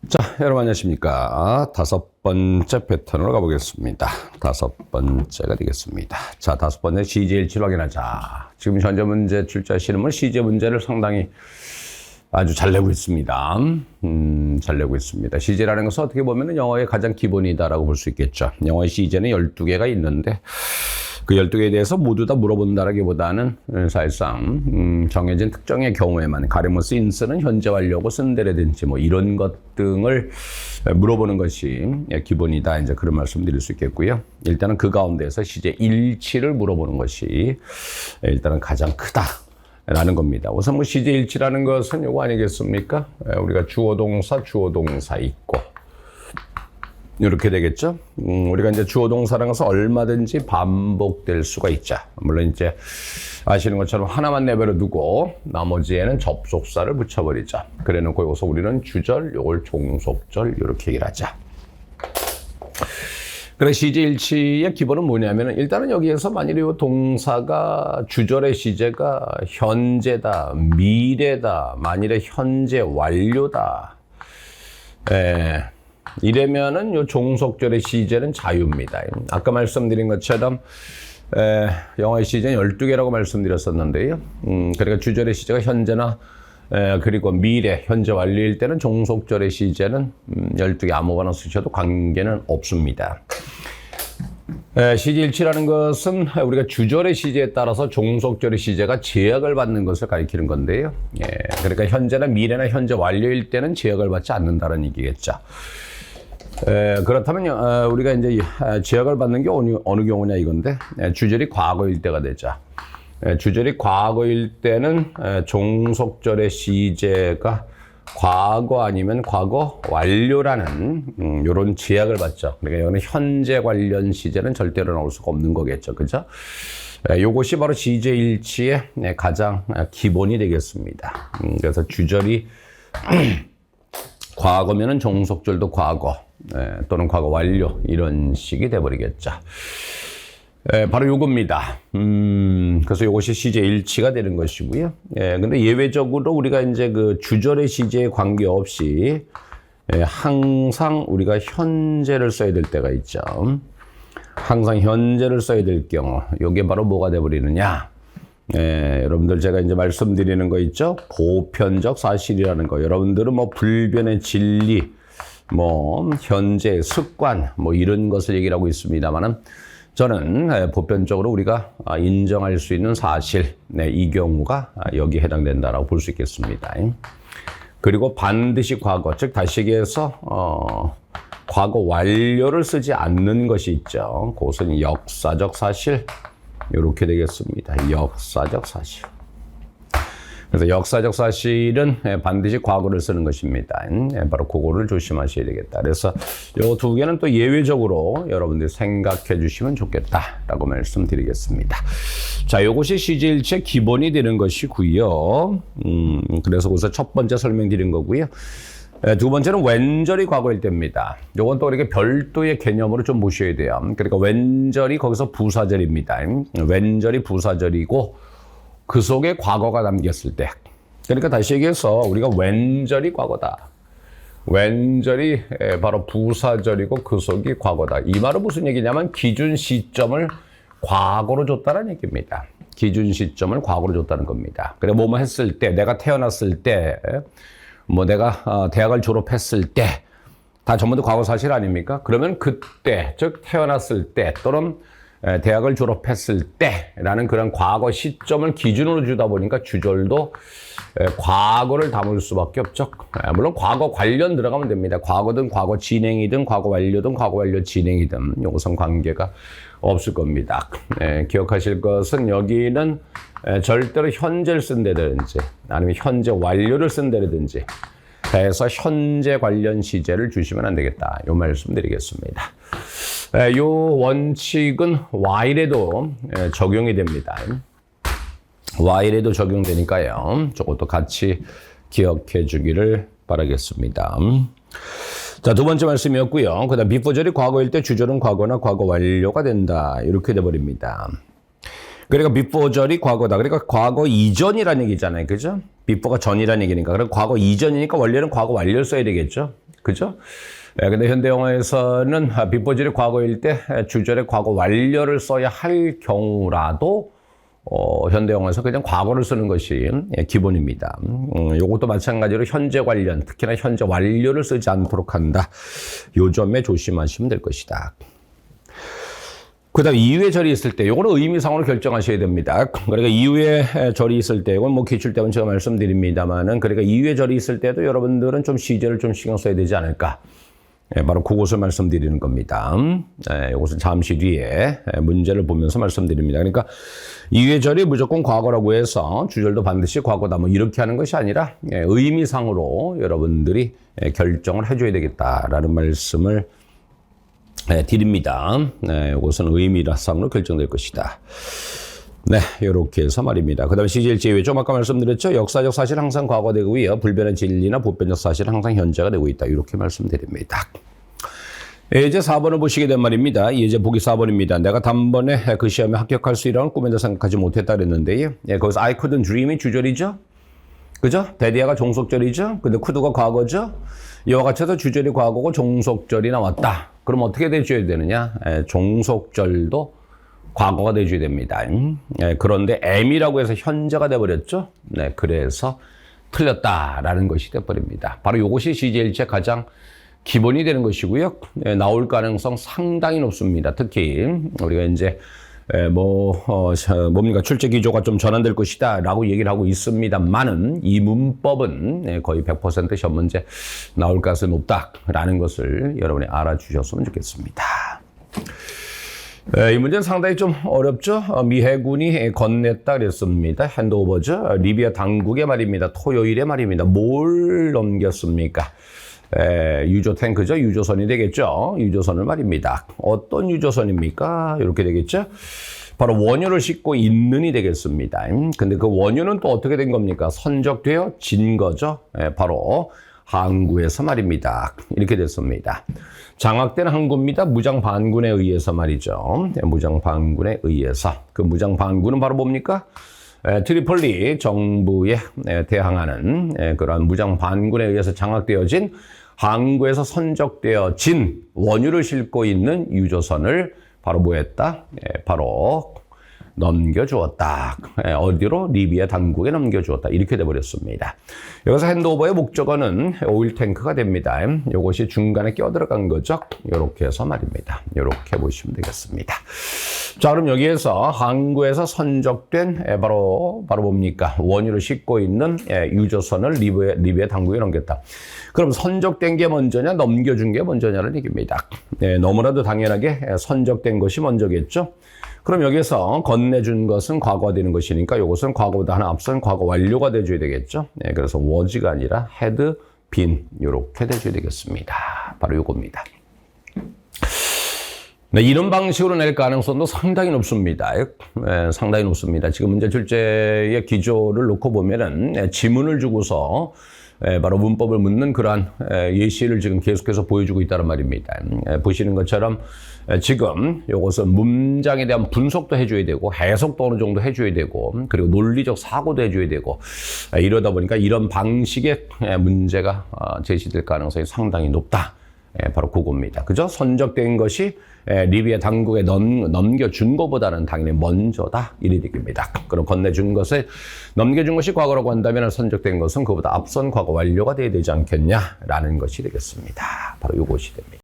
자, 여러분 안녕하십니까. 다섯 번째 패턴으로 가보겠습니다. 다섯 번째가 되겠습니다. 자, 다섯 번째 CJ17 확인하자. 지금 현재 문제 출제 시험은 CJ 문제를 상당히 아주 잘 내고 있습니다. 잘 내고 있습니다. CJ라는 것은 어떻게 보면 영어의 가장 기본이다라고 볼 수 있겠죠. 영어의 CJ는 12개가 있는데 그 12개에 대해서 모두 다 물어본다라기보다는 사실상 정해진 특정의 경우에만 가령 뭐 since는 현재 완료고 쓴데라든지 뭐 이런 것 등을 물어보는 것이 기본이다. 이제 그런 말씀 드릴 수 있겠고요. 일단은 그 가운데서 CJ 일치를 물어보는 것이 일단은 가장 크다. 라는 겁니다. 우선 뭐 CJ 일치라는 것은 요거 아니겠습니까? 우리가 주어 동사 있고 이렇게 되겠죠. 우리가 이제 주어 동사라는 것은 얼마든지 반복될 수가 있죠. 물론 이제 아시는 것처럼 하나만 내버려 두고 나머지에는 접속사를 붙여버리죠. 그래놓고 여기서 우리는 주절, 요걸 종속절 이렇게 얘기를 하자. 그래서 CJ 일치의 기본은 뭐냐면 일단은 여기에서 만일에 이 동사가 주절의 시제가 현재다, 미래다, 만일에 현재 완료다. 이러면은 요 종속절의 시제는 자유입니다. 아까 말씀드린 것처럼 영어의 시제는 12개라고 말씀드렸었는데요. 그러니까 주절의 시제가 현재나 그리고 미래, 현재 완료일 때는 종속절의 시제는 12개 아무거나 쓰셔도 관계는 없습니다. CJ17라는 것은 우리가 주절의 시제에 따라서 종속절의 시제가 제약을 받는 것을 가리키는 건데요. 그러니까 현재나 미래나 현재 완료일 때는 제약을 받지 않는다는 얘기겠죠. 그렇다면 우리가 이제 제약을 받는 게 어느 경우냐 이건데 주절이 과거일 때가 되죠. 주절이 과거일 때는 종속절의 시제가 과거 아니면 과거 완료라는 이런 제약을 받죠. 그러니까 이거는 현재 관련 시제는 절대로 나올 수가 없는 거겠죠. 그죠? 이것이 바로 CJ 일치의 가장 기본이 되겠습니다. 그래서 주절이 과거면은 종속절도 과거 또는 과거 완료 이런 식이 돼버리겠죠. 바로 요겁니다. 그래서 요것이 CJ 일치가 되는 것이고요. 근데 예외적으로 우리가 이제 그 주절의 시제에 관계없이 항상 우리가 현재를 써야 될 때가 있죠. 항상 현재를 써야 될 경우, 요게 바로 뭐가 돼버리느냐. 여러분들 제가 이제 말씀드리는 거 있죠. 보편적 사실이라는 거. 여러분들은 뭐 불변의 진리, 뭐 현재 습관, 뭐 이런 것을 얘기를 하고 있습니다만은 저는 보편적으로 우리가 인정할 수 있는 사실, 이 경우가 여기에 해당된다라고 볼 수 있겠습니다. 그리고 반드시 과거, 즉 다시 얘기해서 과거 완료를 쓰지 않는 것이 있죠. 그것은 역사적 사실, 이렇게 되겠습니다. 역사적 사실. 그래서 역사적 사실은 반드시 과거를 쓰는 것입니다. 바로 그거를 조심하셔야 되겠다. 그래서 이 두 개는 또 예외적으로 여러분들이 생각해 주시면 좋겠다라고 말씀드리겠습니다. 자, 이것이 CJ 일치의 기본이 되는 것이고요. 그래서 거기서 첫 번째 설명드린 거고요. 두 번째는 왼절이 과거일 때입니다. 이건 또 이렇게 별도의 개념으로 좀 보셔야 돼요. 그러니까 왼절이 거기서 부사절입니다. 왼절이 부사절이고 그 속에 과거가 담겼을 때. 그러니까 다시 얘기해서 우리가 왼절이 과거다. 왼절이 바로 부사절이고 그 속이 과거다. 이 말은 무슨 얘기냐면 기준 시점을 과거로 줬다는 얘기입니다. 기준 시점을 과거로 줬다는 겁니다. 그래 뭐뭐 했을 때, 내가 태어났을 때, 뭐 내가 대학을 졸업했을 때, 다 전부 다 과거 사실 아닙니까? 그러면 그때, 즉 태어났을 때 또는 대학을 졸업했을 때라는 그런 과거 시점을 기준으로 주다 보니까 주절도 과거를 담을 수밖에 없죠. 물론 과거 관련 들어가면 됩니다. 과거든 과거 진행이든 과거 완료든 과거 완료 진행이든 이것은 관계가 없을 겁니다. 기억하실 것은 여기는 절대로 현재를 쓴다든지 아니면 현재 완료를 쓴다든지 해서 현재 관련 시제를 주시면 안 되겠다. 이 말씀 드리겠습니다. 이 원칙은 while에도 적용이 됩니다. while에도 적용되니까요. 저것도 같이 기억해 주기를 바라겠습니다. 자, 두 번째 말씀이었고요. 그 다음 before절이 과거일 때 주절은 과거나 과거 완료가 된다. 이렇게 돼버립니다. 그러니까 before절이 과거다. 그러니까 과거 이전이라는 얘기잖아요. 그죠? before가 전이라는 얘기니까. 그럼 과거 이전이니까 원래는 과거 완료를 써야 되겠죠. 그죠? 근데 현대 영어에서는 비포질이 과거일 때 주절에 과거 완료를 써야 할 경우라도 현대 영어에서 그냥 과거를 쓰는 것이 기본입니다. 요것도 마찬가지로 현재 관련, 특히나 현재 완료를 쓰지 않도록 한다. 요 점에 조심하시면 될 것이다. 그 다음 이후에 절이 있을 때 요거는 의미상으로 결정하셔야 됩니다. 그러니까 이후에 절이 있을 때 이건 뭐 기출 때문에 제가 말씀드립니다만은 그러니까 이후에 절이 있을 때도 여러분들은 좀 시제를 좀 신경 써야 되지 않을까. 바로 그것을 말씀드리는 겁니다. 이것은 잠시 뒤에 문제를 보면서 말씀드립니다. 그러니까 이후의 절이 무조건 과거라고 해서 주절도 반드시 과거다 뭐 이렇게 하는 것이 아니라 의미상으로 여러분들이 결정을 해줘야 되겠다라는 말씀을 드립니다. 이것은 의미상으로 결정될 것이다. 네, 이렇게 해서 말입니다. 그 다음에 시제일지 이외 좀 아까 말씀드렸죠. 역사적 사실은 항상 과거되고요. 불변의 진리나 보편적 사실은 항상 현재가 되고 있다. 이렇게 말씀드립니다. 이제 4번을 보시게 된 말입니다. 이제 보기 4번입니다. 내가 단번에 그 시험에 합격할 수 있다는 꿈에도 생각하지 못했다 그랬는데요. 거기서 I couldn't dream이 주절이죠. 그죠? 데디아가 종속절이죠. 근데 could가 과거죠. 이와 같이 해서 주절이 과거고 종속절이 나왔다. 그럼 어떻게 돼줘야 되느냐? 종속절도 과거가 돼줘야 됩니다. 그런데 am이라고 해서 현재가 돼버렸죠. 네, 그래서 틀렸다라는 것이 돼버립니다. 바로 이것이 시제일지의 가장 기본이 되는 것이고요. 나올 가능성 상당히 높습니다. 특히 우리가 이제 뭡니까 출제 기조가 좀 전환될 것이다라고 얘기를 하고 있습니다만은 이 문법은 거의 100% 시험 문제 나올 가능성이 높다라는 것을 여러분이 알아주셨으면 좋겠습니다. 이 문제는 상당히 좀 어렵죠. 미 해군이 건넸다 그랬습니다. 핸드오버죠. 리비아 당국의 말입니다. 토요일의 말입니다. 뭘 넘겼습니까? 유조 탱크죠. 유조선이 되겠죠. 유조선을 말입니다. 어떤 유조선입니까? 이렇게 되겠죠. 바로 원유를 싣고 있는이 되겠습니다. 근데 그 원유는 또 어떻게 된 겁니까? 선적되어 진 거죠. 바로 항구에서 말입니다. 이렇게 됐습니다. 장악된 항구입니다. 무장반군에 의해서 말이죠. 무장반군에 의해서. 그 무장반군은 바로 뭡니까? 트리폴리 정부에 대항하는 그런 무장반군에 의해서 장악되어진 항구에서 선적되어진 원유를 싣고 있는 유조선을 바로 뭐 했다? 바로 넘겨주었다. 어디로? 리비아 당국에 넘겨주었다. 이렇게 돼버렸습니다. 여기서 핸드오버의 목적어는 오일 탱크가 됩니다. 이것이 중간에 껴들어간 거죠. 이렇게 해서 말입니다. 이렇게 보시면 되겠습니다. 자, 그럼 여기에서 항구에서 선적된 바로 뭡니까? 원유를 싣고 있는 유조선을 리비아 당국에 넘겼다. 그럼 선적된 게 먼저냐, 넘겨준 게 먼저냐를 얘기입니다. 너무나도 당연하게 선적된 것이 먼저겠죠. 그럼 여기서 건네준 것은 과거가 되는 것이니까 이것은 과거보다 하나 앞선 과거 완료가 돼줘야 되겠죠. 그래서 was가 아니라 had been 이렇게 돼줘야 되겠습니다. 바로 이겁니다. 네, 이런 방식으로 낼 가능성도 상당히 높습니다. 상당히 높습니다. 지금 문제 출제의 기조를 놓고 보면은 지문을 주고서 바로 문법을 묻는 그러한 예시를 지금 계속해서 보여주고 있다는 말입니다. 보시는 것처럼 지금 이것은 문장에 대한 분석도 해줘야 되고 해석도 어느 정도 해줘야 되고 그리고 논리적 사고도 해줘야 되고 이러다 보니까 이런 방식의 문제가 제시될 가능성이 상당히 높다. 바로 그겁니다. 그죠? 선적된 것이 리비아 당국에 넘겨준 것보다는 당연히 먼저다. 이래 되겠습니다. 그럼 건네준 것을 넘겨준 것이 과거라고 한다면 선적된 것은 그보다 앞선 과거 완료가 돼야 되지 않겠냐라는 것이 되겠습니다. 바로 이것이 됩니다.